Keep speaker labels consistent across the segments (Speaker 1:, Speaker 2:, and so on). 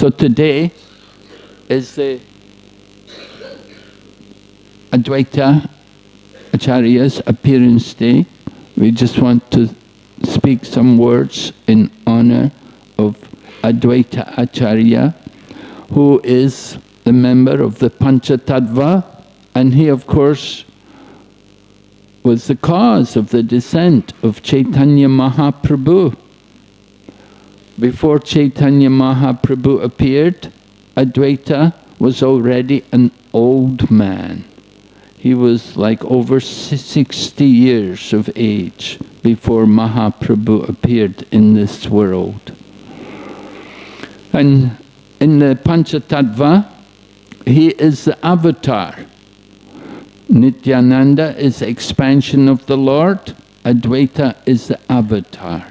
Speaker 1: So today is the Adwaita Acharya's appearance day. We just want to speak some words in honor of Adwaita Acharya, who is the member of the Panchatattva, and he of course was the cause of the descent of Chaitanya Mahaprabhu. Before Chaitanya Mahaprabhu appeared, Adwaita was already an old man. He was like over 60 years of age before Mahaprabhu appeared in this world. And in the Panchatattva, he is the avatar. Nityananda is the expansion of the Lord, Adwaita is the avatar.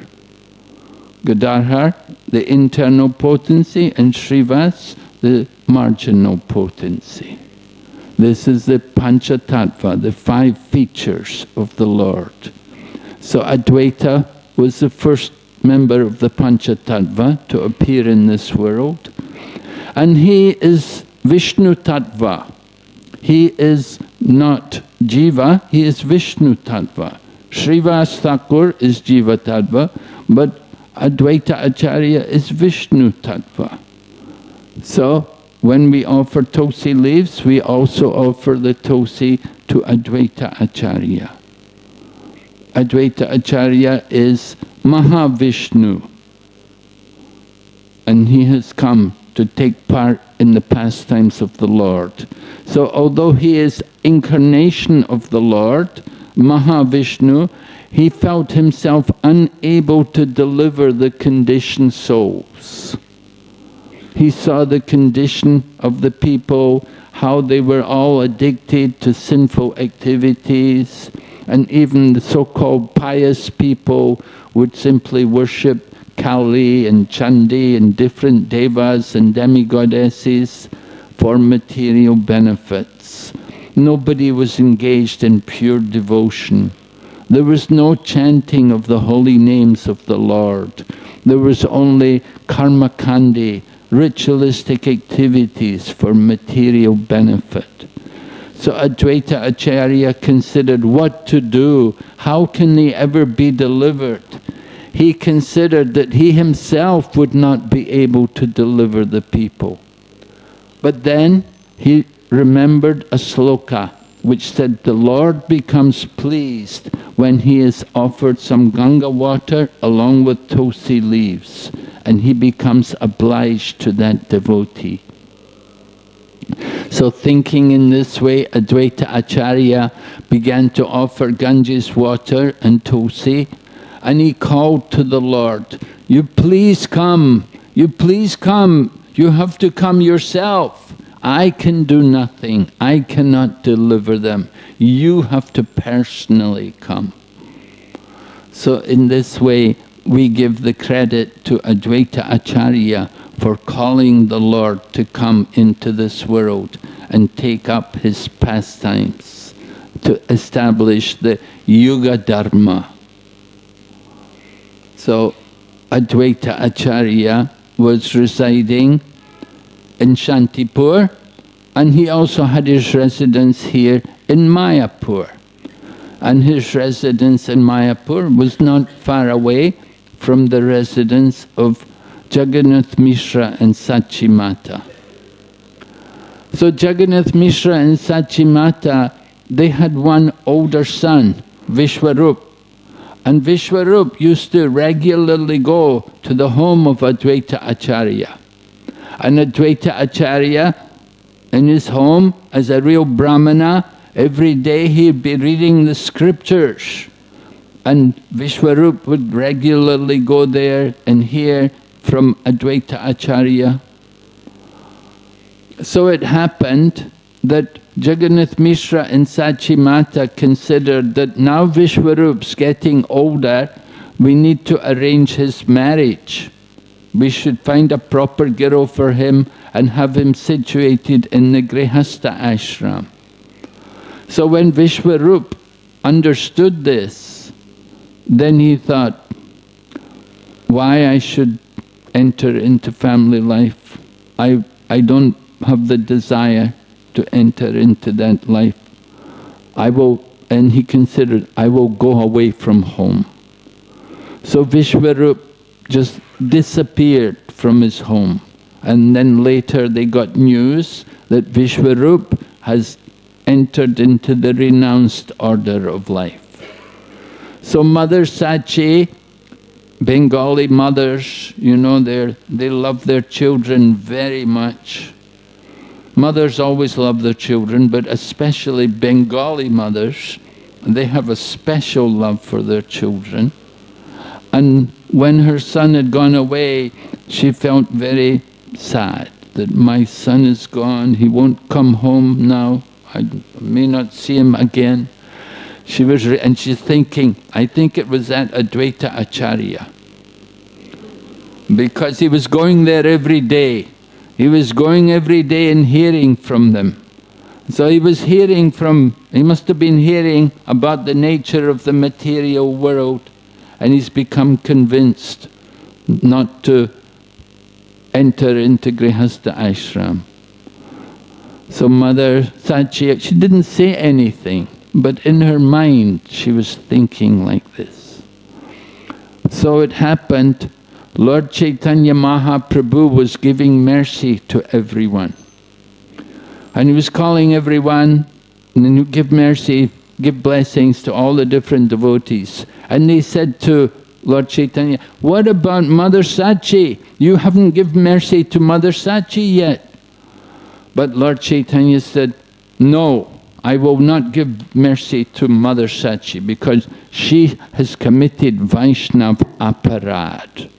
Speaker 1: Gadadhar, the internal potency, and Srivas, the marginal potency. This is the Panchatattva, the 5 features of the Lord. So Adwaita was the first member of the Panchatattva to appear in this world. And he is Vishnu Tattva. He is not Jiva, he is Vishnu Tattva. Srivas Thakur is Jiva Tattva, but Adwaita Acharya is Vishnu Tattva. So, when we offer tulsi leaves, we also offer the tulsi to Adwaita Acharya. Adwaita Acharya is Mahavishnu, and he has come to take part in the pastimes of the Lord. So although he is incarnation of the Lord, Mahavishnu, he felt himself unable to deliver the conditioned souls. He saw the condition of the people, how they were all addicted to sinful activities, and even the so-called pious people would simply worship Kali and Chandi and different devas and demigoddesses for material benefits. Nobody was engaged in pure devotion. There was no chanting of the holy names of the Lord. There was only karmakandi, ritualistic activities for material benefit. So Adwaita Acharya considered what to do, how can they ever be delivered? He considered that he himself would not be able to deliver the people. But then he remembered a sloka which said, the Lord becomes pleased when he is offered some Ganga water along with tulsi leaves, and he becomes obliged to that devotee. So thinking in this way, Adwaita Acharya began to offer Ganges water and tulsi, and he called to the Lord, you please come, you please come, you have to come yourself. I can do nothing, I cannot deliver them. You have to personally come. So in this way, we give the credit to Adwaita Acharya for calling the Lord to come into this world and take up his pastimes, to establish the Yuga Dharma. So Adwaita Acharya was residing in Shantipur, and he also had his residence here in Mayapur. And his residence in Mayapur was not far away from the residence of Jagannath Mishra and Sachi Mata. So Jagannath Mishra and Sachi Mata, they had one older son, Vishwarup. And Vishwarup used to regularly go to the home of Adwaita Acharya. And Adwaita Acharya, in his home, as a real Brahmana, every day he'd be reading the scriptures. And Vishwarup would regularly go there and hear from Adwaita Acharya. So it happened that Jagannath Mishra and Sachi Mata considered that now Vishwarup's getting older, we need to arrange his marriage. We should find a proper girl for him and have him situated in the Grihastha ashram. So when Vishwarup understood this, then he thought, why I should enter into family life? I don't have the desire to enter into that life. And he considered, I will go away from home. So Vishwarup just disappeared from his home. And then later they got news that Vishwarup has entered into the renounced order of life. So Mother Sachi, Bengali mothers, you know, they love their children very much. Mothers always love their children, but especially Bengali mothers, they have a special love for their children. And when her son had gone away, she felt very sad that my son is gone, he won't come home now, I may not see him again. And she's thinking, I think it was that Adwaita Acharya, because he was going there every day. He was going every day and hearing from them. So he must have been hearing about the nature of the material world, and he's become convinced not to enter into Grihastha ashram. So Mother Sachi, she didn't say anything, but in her mind she was thinking like this. So it happened, Lord Chaitanya Mahaprabhu was giving mercy to everyone. And he was calling everyone, and then you give mercy, give blessings to all the different devotees. And they said to Lord Chaitanya, what about Mother Sachi? You haven't given mercy to Mother Sachi yet. But Lord Chaitanya said, no, I will not give mercy to Mother Sachi because she has committed Vaishnav aparad.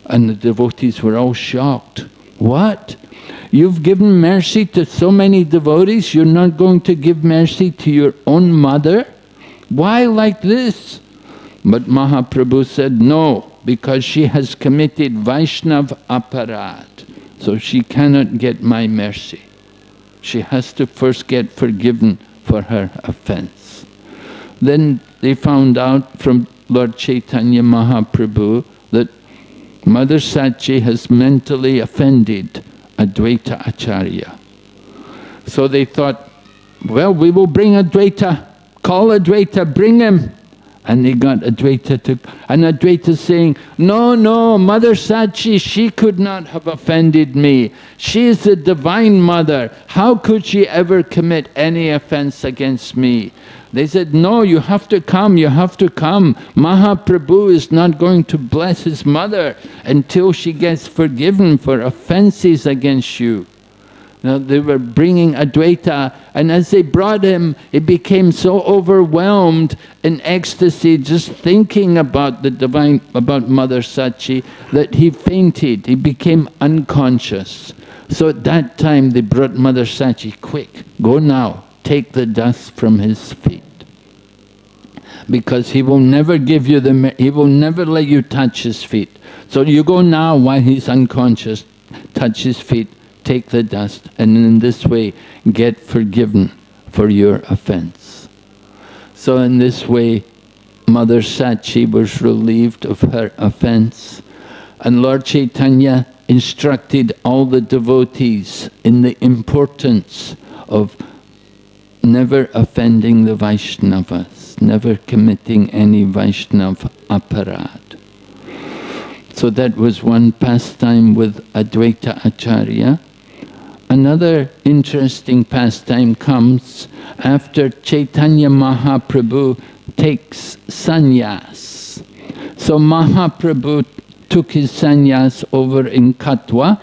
Speaker 1: And the devotees were all shocked. What? You've given mercy to so many devotees, you're not going to give mercy to your own mother? Why like this? But Mahaprabhu said, no, because she has committed Vaishnav aparad. So she cannot get my mercy. She has to first get forgiven for her offense. Then they found out from Lord Chaitanya Mahaprabhu that Mother Sachi has mentally offended Adwaita Acharya. So they thought, well, we will bring Adwaita, call Adwaita, bring him. And they got Adwaita to, and Adwaita saying, no, no, Mother Sachi, she could not have offended me. She is the Divine Mother. How could she ever commit any offense against me? They said, no, you have to come, you have to come. Mahaprabhu is not going to bless his mother until she gets forgiven for offenses against you. Now they were bringing Adwaita, and as they brought him, he became so overwhelmed in ecstasy just thinking about the divine, about Mother Sachi, that he fainted, he became unconscious. So at that time they brought Mother Sachi, quick, go now, take the dust from his feet. Because he will never give you he will never let you touch his feet. So you go now while he's unconscious, touch his feet, take the dust, and in this way get forgiven for your offense. So in this way, Mother Sachi was relieved of her offense, and Lord Chaitanya instructed all the devotees in the importance of never offending the Vaishnavas, never committing any Vaishnav aparad. So that was one pastime with Adwaita Acharya. Another interesting pastime comes after Chaitanya Mahaprabhu takes sannyas. So Mahaprabhu took his sannyas over in Katwa,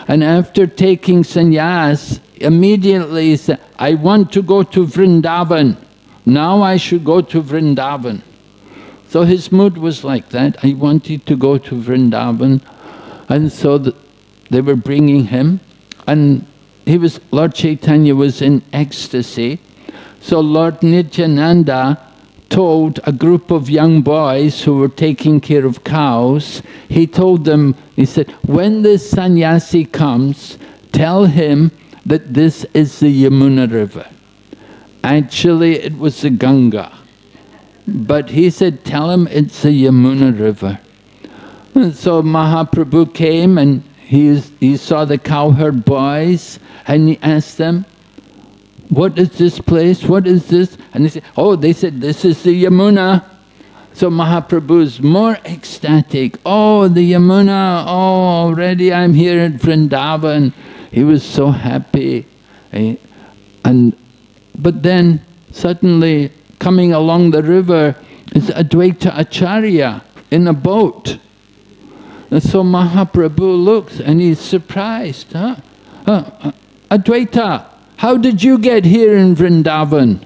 Speaker 1: and after taking sannyas, immediately he said, I want to go to Vrindavan. Now I should go to Vrindavan. So his mood was like that. He wanted to go to Vrindavan, and so they were bringing him. And Lord Chaitanya was in ecstasy. So Lord Nityananda told a group of young boys who were taking care of cows, he told them, he said, when this sannyasi comes, tell him that this is the Yamuna river. Actually it was the Ganga. But he said, tell him it's the Yamuna river. And so Mahaprabhu came and he saw the cowherd boys and he asked them, what is this place? What is this? And they said, this is the Yamuna. So Mahaprabhu is more ecstatic. Oh, the Yamuna, oh, already I'm here at Vrindavan. He was so happy. But then suddenly coming along the river is Adwaita Acharya in a boat. And so Mahaprabhu looks and he's surprised. Adwaita, how did you get here in Vrindavan?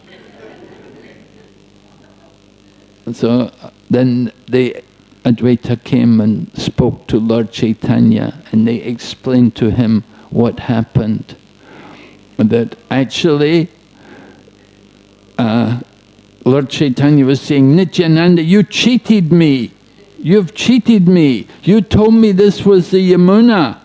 Speaker 1: So then the Adwaita came and spoke to Lord Chaitanya and they explained to him what happened. That actually Lord Chaitanya was saying, Nityananda, you cheated me. You've cheated me. You told me this was the Yamuna.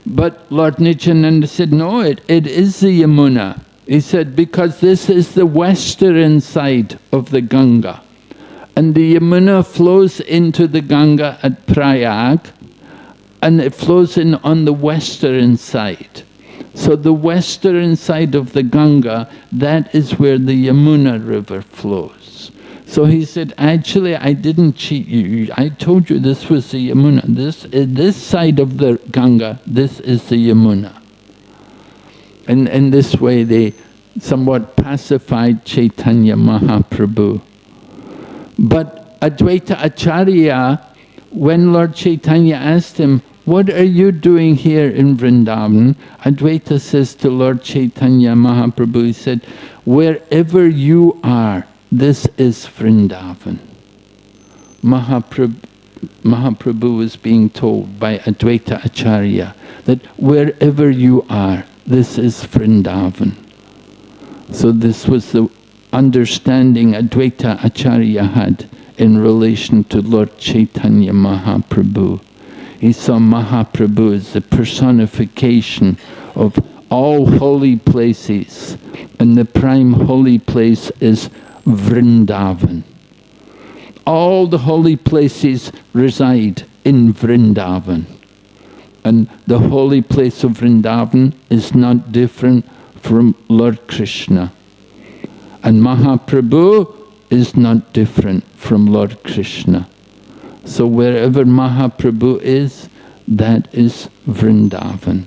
Speaker 1: But Lord Nityananda said, no, it is the Yamuna. He said, because this is the western side of the Ganga. And the Yamuna flows into the Ganga at Prayag, and it flows in on the western side. So the western side of the Ganga, that is where the Yamuna river flows. So he said, actually I didn't cheat you. I told you this was the Yamuna. This side of the Ganga, this is the Yamuna. And in this way they somewhat pacified Chaitanya Mahaprabhu. But Adwaita Acharya, when Lord Chaitanya asked him, what are you doing here in Vrindavan? Adwaita says to Lord Chaitanya Mahaprabhu, he said, wherever you are, this is Vrindavan. Mahaprabhu was being told by Adwaita Acharya that wherever you are, this is Vrindavan. So this was the understanding Adwaita Acharya had in relation to Lord Chaitanya Mahaprabhu. He saw Mahaprabhu as the personification of all holy places, and the prime holy place is Vrindavan. All the holy places reside in Vrindavan, and the holy place of Vrindavan is not different from Lord Krishna. And Mahaprabhu is not different from Lord Krishna. So wherever Mahaprabhu is, that is Vrindavan.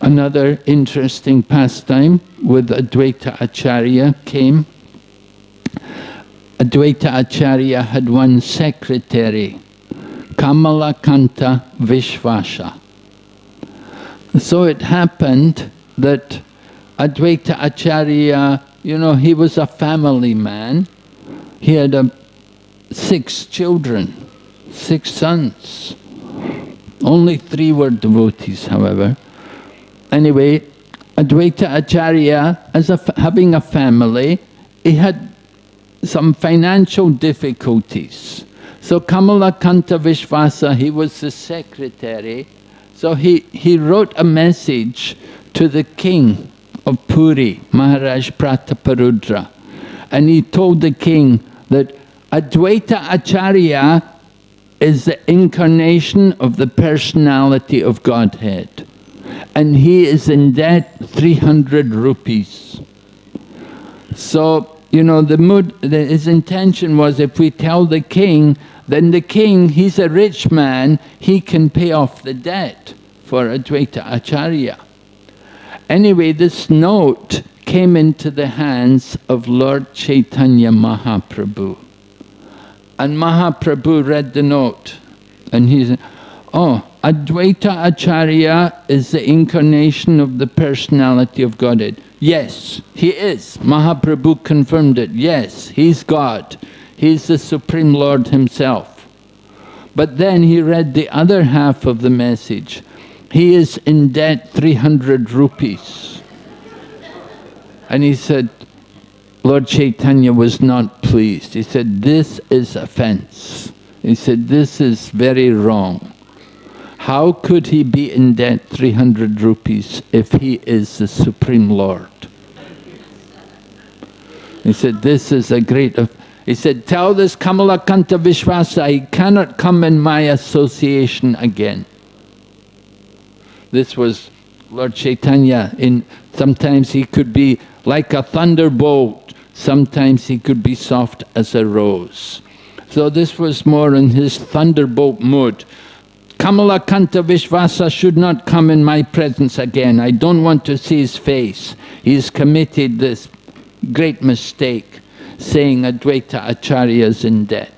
Speaker 1: Another interesting pastime with Adwaita Acharya came. Adwaita Acharya had one secretary, Kamalakanta Vishvasa. So it happened that Adwaita Acharya, he was a family man. He had 6 children, 6 sons. Only 3 were devotees, however. Anyway, Adwaita Acharya, having a family, he had some financial difficulties. So Kamalakanta Vishvasa, he was the secretary. So he wrote a message to the king of Puri, Maharaj Prataparudra. And he told the king that Adwaita Acharya is the incarnation of the personality of Godhead. And he is in debt 300 rupees. So, his intention was, if we tell the king, then the king, he's a rich man, he can pay off the debt for Adwaita Acharya. Anyway, this note came into the hands of Lord Chaitanya Mahaprabhu. And Mahaprabhu read the note, and he said, oh, Adwaita Acharya is the incarnation of the personality of Godhead. Yes, he is. Mahaprabhu confirmed it. Yes, he's God. He's the Supreme Lord himself. But then he read the other half of the message. He is in debt 300 rupees. And he said, Lord Chaitanya was not pleased. He said, this is offense. He said, this is very wrong. How could he be in debt 300 rupees if he is the Supreme Lord? He said, this is a great... He said, tell this Kamalakanta Vishvasa he cannot come in my association again. This was Lord Chaitanya. Sometimes he could be like a thunderbolt, sometimes he could be soft as a rose. So this was more in his thunderbolt mood. Kamalakanta Vishvasa should not come in my presence again. I don't want to see his face. He's committed this great mistake, saying Adwaita Acharya is in debt.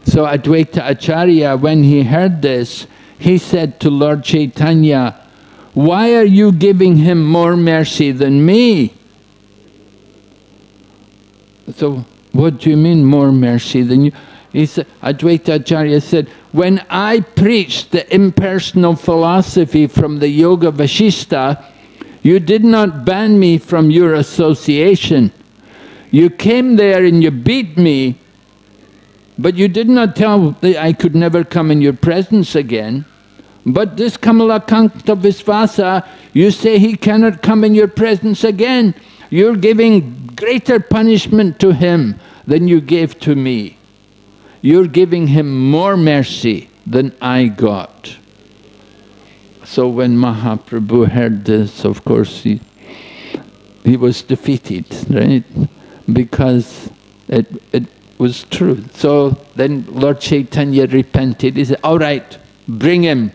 Speaker 1: So Adwaita Acharya, when he heard this, he said to Lord Chaitanya, why are you giving him more mercy than me? So, what do you mean more mercy than you? He said, Adwaita Acharya said, when I preached the impersonal philosophy from the Yoga Vashishta, you did not ban me from your association. You came there and you beat me, but you did not tell that I could never come in your presence again. But this Kamalakanta Vishvasa, you say he cannot come in your presence again. You're giving greater punishment to him than you gave to me. You're giving him more mercy than I got. So when Mahaprabhu heard this, of course, he was defeated, right? Because it was true. So then Lord Chaitanya repented. He said, all right, bring him.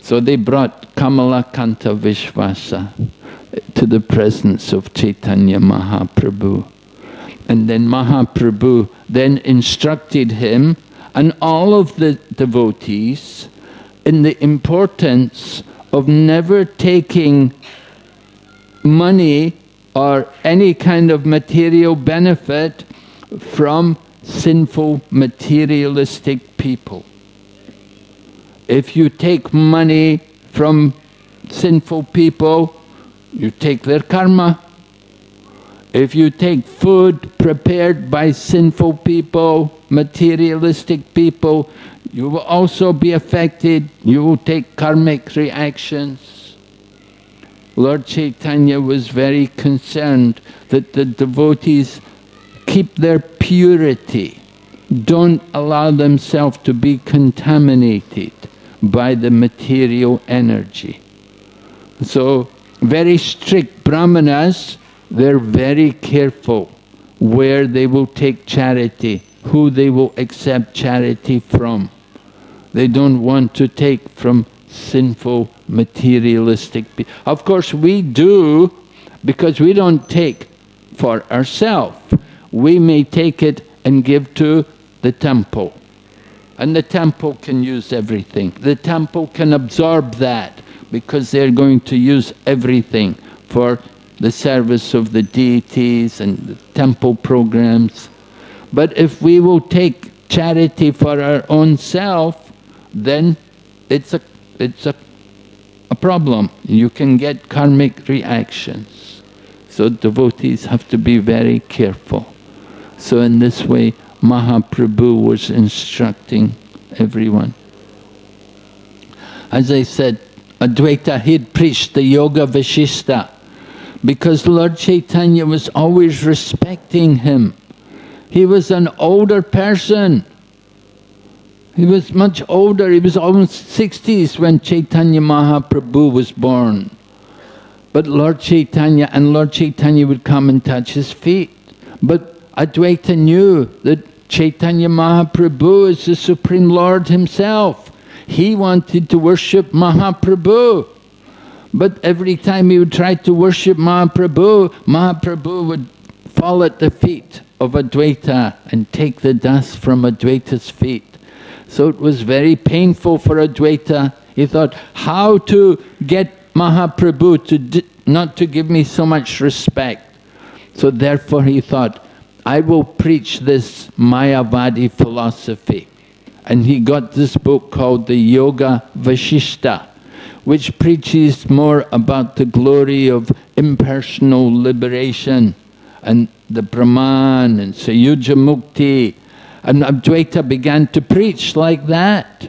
Speaker 1: So they brought Kamalakanta Vishvasa to the presence of Chaitanya Mahaprabhu. And then Mahaprabhu then instructed him and all of the devotees in the importance of never taking money or any kind of material benefit from sinful materialistic people. If you take money from sinful people, you take their karma. If you take food prepared by sinful people, materialistic people, you will also be affected. You will take karmic reactions. Lord Chaitanya was very concerned that the devotees keep their purity, don't allow themselves to be contaminated by the material energy. So, very strict brahmanas, they're very careful where they will take charity, who they will accept charity from. They don't want to take from sinful, materialistic people. Of course, we do, because we don't take for ourselves. We may take it and give to the temple. And the temple can use everything. The temple can absorb that, because they're going to use everything for the service of the deities and the temple programs. But if we will take charity for our own self, then it's a problem. You can get karmic reactions. So devotees have to be very careful. So in this way, Mahaprabhu was instructing everyone. As I said, Adwaita, he'd preached the Yoga Vashishta because Lord Chaitanya was always respecting him. He was an older person. He was much older. He was almost 60s when Chaitanya Mahaprabhu was born. But Lord Chaitanya would come and touch his feet. But Adwaita knew that Chaitanya Mahaprabhu is the Supreme Lord himself. He wanted to worship Mahaprabhu. But every time he would try to worship Mahaprabhu, Mahaprabhu would fall at the feet of Adwaita and take the dust from Adwaita's feet. So it was very painful for Adwaita. He thought, how to get Mahaprabhu to not to give me so much respect. So therefore he thought, I will preach this Mayavadi philosophy. And he got this book called the Yoga Vashishta, which preaches more about the glory of impersonal liberation and the Brahman and Sayuja Mukti. And Adwaita began to preach like that.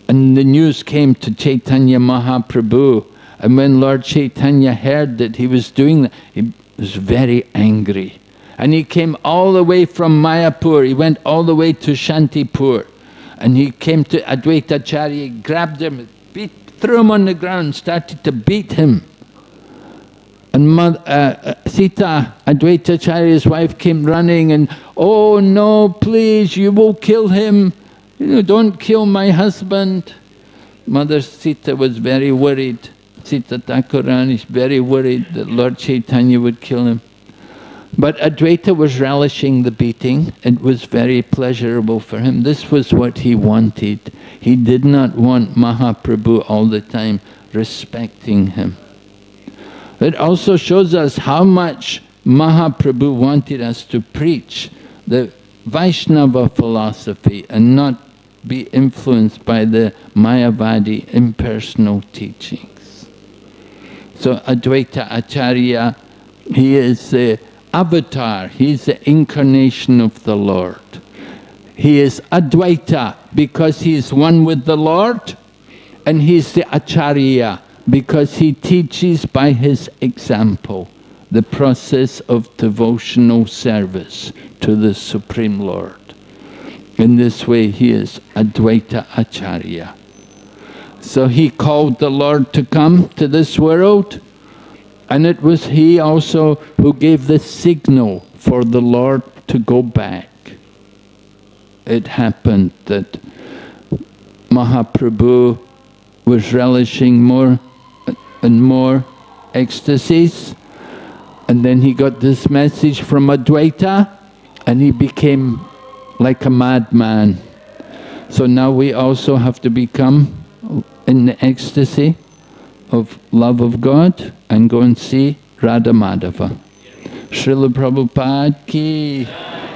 Speaker 1: And the news came to Chaitanya Mahaprabhu. And when Lord Chaitanya heard that he was doing that, he was very angry. And he came all the way from Mayapur, he went all the way to Shantipur. And he came to Adwaita Acharya, he grabbed him, threw him on the ground, started to beat him. And Sita, Adwaita Acharya's wife, came running and, oh no, please, you will kill him. You know, don't kill my husband. Mother Sita was very worried. Sita Thakurani is very worried that Lord Chaitanya would kill him. But Adwaita was relishing the beating. It was very pleasurable for him. This was what he wanted. He did not want Mahaprabhu all the time respecting him. It also shows us how much Mahaprabhu wanted us to preach the Vaishnava philosophy and not be influenced by the Mayavadi impersonal teachings. So Adwaita Acharya, he is the avatar, he is the incarnation of the Lord. He is Adwaita because he is one with the Lord, and he is the Acharya because he teaches by his example the process of devotional service to the Supreme Lord. In this way he is Adwaita Acharya. So he called the Lord to come to this world, and it was he also who gave the signal for the Lord to go back. It happened that Mahaprabhu was relishing more and more ecstasies, and then he got this message from Adwaita, and he became like a madman. So now we also have to become in the ecstasy of love of God and go and see Radha Madhava. Srila Prabhupada ki,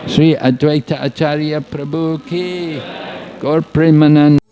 Speaker 1: Sri Adwaita Acharya Prabhu ki, Gaur Premanand.